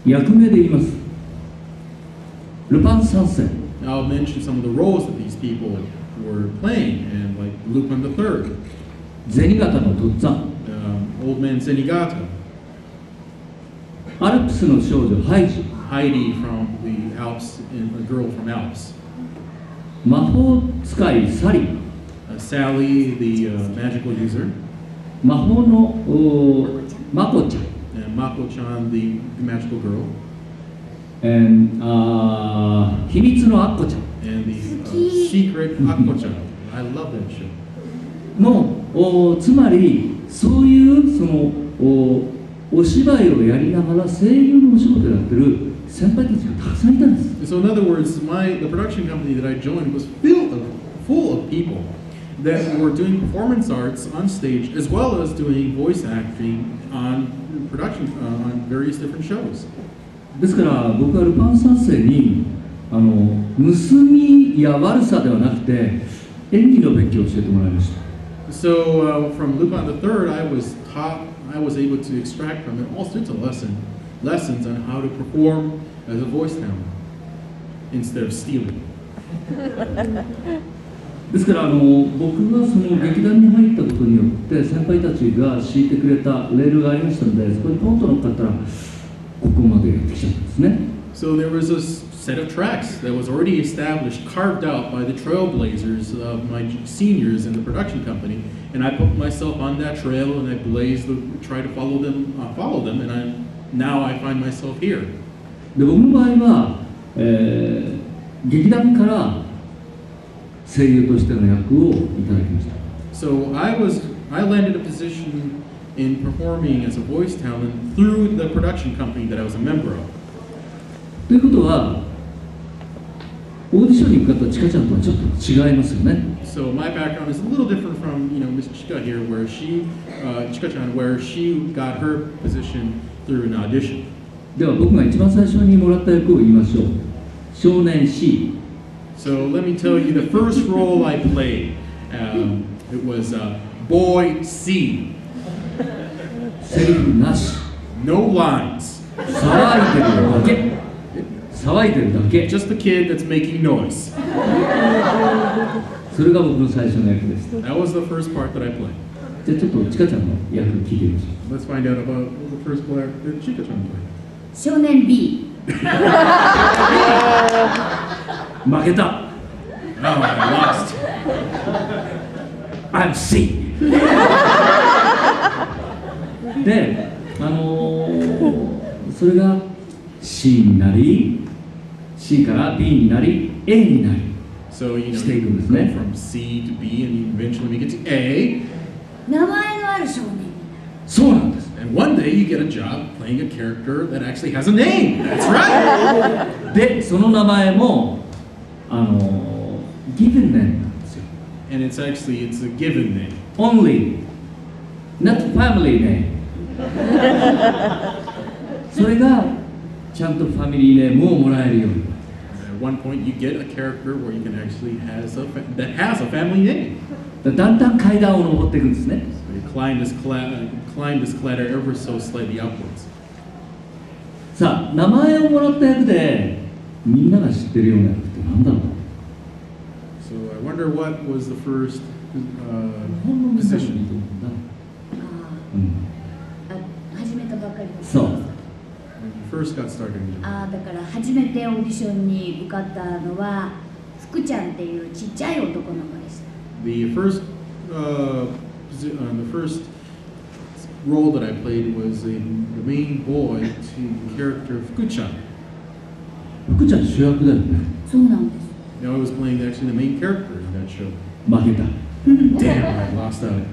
役名で言います。ルパン三世。I'll mention some of the roles that these people were playing, and like Lupin III, 銭形のとっつぁん、Old Man Zenigata, アルプスの少女ハイジ、 Heidi from the Alps, and a girl from Alps, 魔法使いサリー、 Sally, the magical user, 魔法のマコちゃん、 and Mako-chan, the magical girl, and 秘密のアッコちゃん and the secret Akko-chan. I love that show. のつまりそういうそのお芝居をやりながら声優のお仕事をやってる先輩たちがたくさんいたんです。 So in other words, the production company that I joined was full of people that were doing performance arts on stage, as well as doing voice acting on on various different shows. ですから僕はルパン三世に盗みや悪さではなくて演技の勉強を教えてもらいました。 So from Lupin III, I was able to extract from it all sorts of lessons on how to perform as a voice talent instead of stealing. ですから僕がその劇団に入ったことによって先輩たちが敷いてくれたレールがありましたので、そこにポンと乗っかったらここまでやってきちゃったんですね。 So there was a set of tracks that was already established, carved out by the trailblazers of my seniors in the production company, and I put myself on that trail and I tried to follow them, and now I find myself here. で僕の場合は、劇団から声優としての役をいただきました。 So I landed a position in performing as a voice talent through the production company that I was a member of. ということはオーディションに受かったチカちゃんとはちょっと違いますよね。 So my background is a little different from Miss Chika here, where Chika-chan, where she got her position through an audition. では僕が一番最初にもらった役を言いましょう。少年 C。 So let me tell you the first role I played. It was Boy C. セリフなし。 No lines. 騒いでるだけ。騒いでるだけ。 Just the kid that's making noise. それが僕の最初の役です。 That was the first part that I played. じゃあちょっとチカちゃんの役聞いてみましょう。 Let's find out about the first part that Chika-chan played. 少年 B。 負けた。 Oh, I lost. I'm C。 で、それが C になり、C から B になり、A になり。 So you Stay go with me. from C to B, and you eventually make it to A. 名前のある少年になる。そうなんです。 And one day you get a job playing a character that actually has a name. That's right. で、その名前もgiven name なんですよ。 And it's a given name. Only, not family name. それがちゃんとファミリーネームをもらえるように。 At one point, you get a character where you can actually that has a family name. だんだん階段を登っていくんですね。 So you climb this ladder ever so slightly upwards. さあ、名前をもらった役でみんなが知ってるような役って何だろう。 So I wonder what was the first 日本の難しいと position. 思うんだ。始めたばかりの。そう。 When you first got started in Japan. だから初めてオーディションに受かったのは福ちゃんっていうちっちゃい男の子でした。 The first role that I played was the main boy to the character of Fuku-chan. 福ちゃん主役だよね。そうなんです。 Now I was playing actually the main character in that show. 負けた。 Damn, I lost out.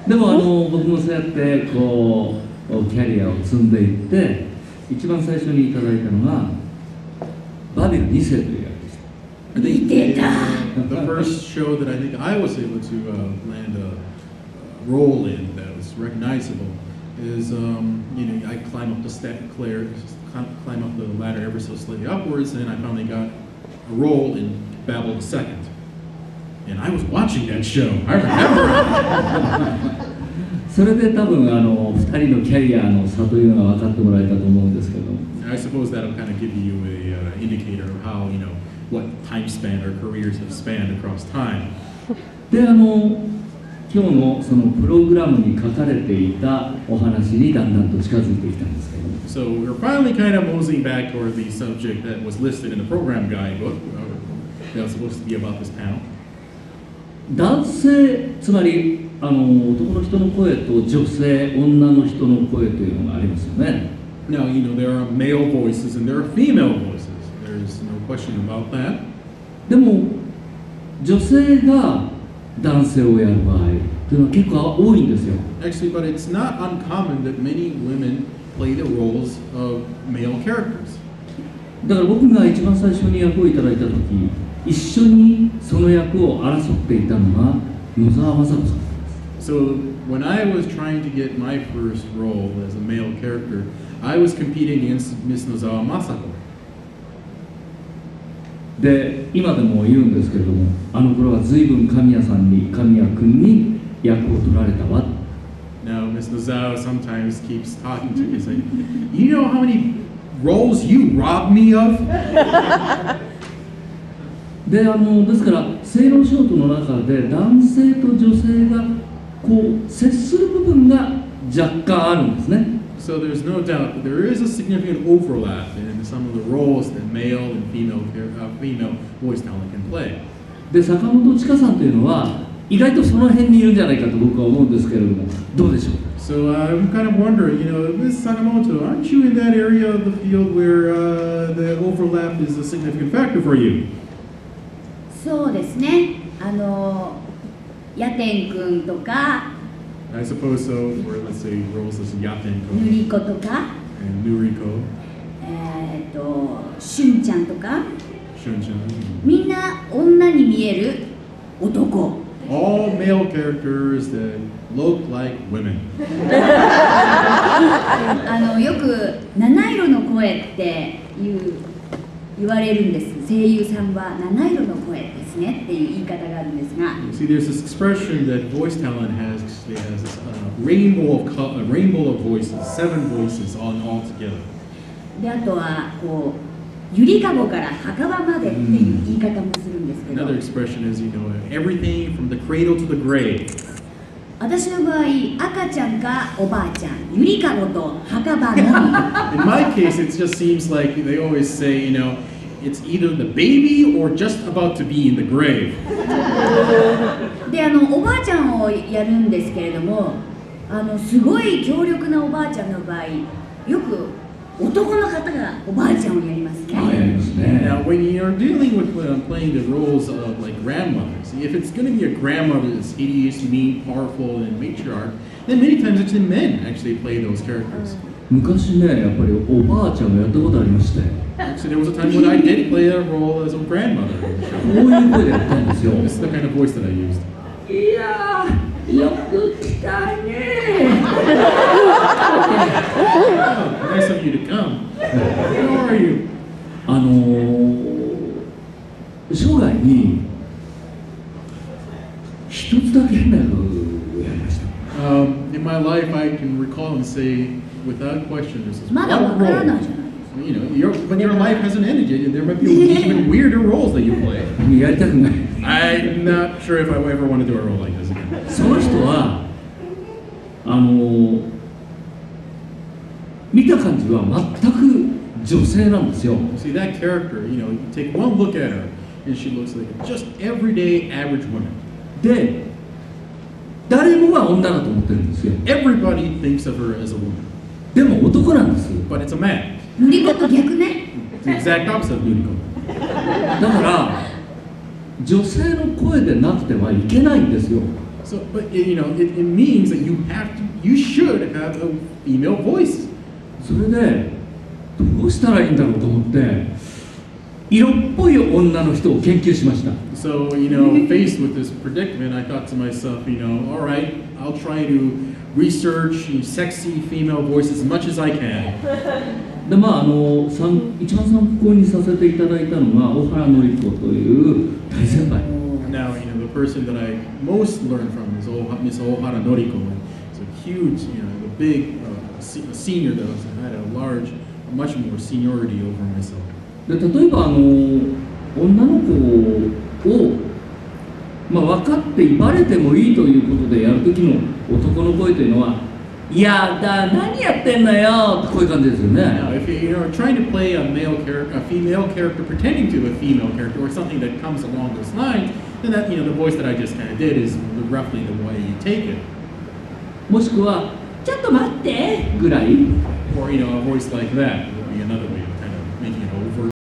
でも僕もそうやってこうキャリアを積んでいって一番最初にいただいたのがバビル2世という役でした。 The first show that I think I was able to land a role in that was recognizable is I climb up the ladder ever so slightly upwards, and I finally got a role in Babel II. And I was watching that show. I remember it. それで多分2人のキャリアの差というのが分かってもらえたと思うんですけど。I suppose that'll kind of give you a indicator of how, what time span our careers have spanned across time. で今日のそのプログラムに書かれていたお話にだんだんと近づいてきたんですけど。So we're finally kind of moseying back toward the subject that was listed in the program guidebook that was supposed to be about this panel. 男性、つまり男の人の声と女性、女の人の声というのがありますよね。Now, there are male voices and there are female voices. There's no question about that. でも女性が男性をやる場合というのは結構多いんですよ。Actually, but it's not uncommon that many women play the roles of male characters. だから僕が一番最初に役をいただいた時、一緒にその役を争っていたのが野沢雅子さんです。So when I was trying to get my first role as a male character, I was competing against Miss Nozawa Masako. で、今でも言うんですけれども、あの頃は随分神谷君に役を取られたわ。Now, Miss Nozawa sometimes keeps talking to me and saying, "You know how many roles you robbed me of?" で、ですから性の仕事の中で男性と女性がこう接する部分が若干あるんですね。So there's no doubt that there is a significant overlap in some of the roles that male and female voice talent can play. で、坂本千佳さんというのは意外とその辺にいるんじゃないかと僕は思うんですけれども、どうでしょうか。So I'm kind of wondering, Miss Sakamoto, aren't you in that area of the field where the overlap is a significant factor for you? そうですね。ヤテン君とか I suppose so, for let's say roles as Yatenko ヌリコとか and Nuriko, シュンちゃんとか Shunchan. みんな女に見える男。 All male characters that look like women. よく七色の声って言われるんです。声優さんは七色の声ですねっていう言い方があるんですが。See, there's this expression that voice talent has this rainbow of voices, 7 voices all together. で、あとはこうゆりかごから墓場までっていう言い方もするんですけど。 Another expression is, everything from the cradle to the grave. 私の場合、赤ちゃんかおばあちゃん、ゆりかごと墓場のみ。 In my case, it just seems like they always say, it's either the baby or just about to be in the grave. で、おばあちゃんをやるんですけれども、すごい強力なおばあちゃんの場合、よく男の方がおばあちゃんをやりますね。Now, when you're dealing with playing the roles of like grandmothers, if it's going to be a grandmother that's hideous, mean, powerful, and matriarch, then many times actually men actually play those characters. 昔ね、やっぱりおばあちゃんをやったことありまして。Actually, there was a time when I did play a role as a grandmother. こういう声でやったんですよ。 This is the kind of voice that I used. いやー、よく来たね。Nice of you to come. How are you? 生涯に一つだけ変な役をやりました。In my life, I can recall and say, without question, this is まだ one わからない role. じゃないですか。 But your life hasn't ended yet. There might be even weirder roles that you play. やりたくない。I'm not sure if I ever want to do a role like this again. その人は見た感じは全く女性なんですよ。 See, that character, you take one look at her, and she looks like just everyday average woman. で、誰もが女だと思ってるんですよ。 Everybody thinks of her as a woman, でも男なんです。 but it's a man. 塗り子と逆ね。 It's the exact opposite of Nuriko. だから女性の声でなくてはいけないんですよ。 So, but it means that you should have a female voice. それでどうしたらいいんだろうと思って色っぽい女の人を研究しました。 So, faced with this predicament, I thought to myself, all right, I'll try to research sexy female voices as much as I can. で、一番参考にさせていただいたのが小原紀子という大先輩。 Now, the person that I most learned from is Miss Ohara Noriko. She's a huge, a big senior that had a large, much more seniority over myself. で例えば女の子を、分かってバレてもいいということでやるときの男の声というのは「やだ何やってんのよ」こういう感じですよね。Now, if you're trying to play a female character pretending to a female character, or something that comes along those lines, then that the voice that I just kind of did is roughly the way you take it. もしくは「ちょっと待って」ぐらい。Or a voice like that would be another way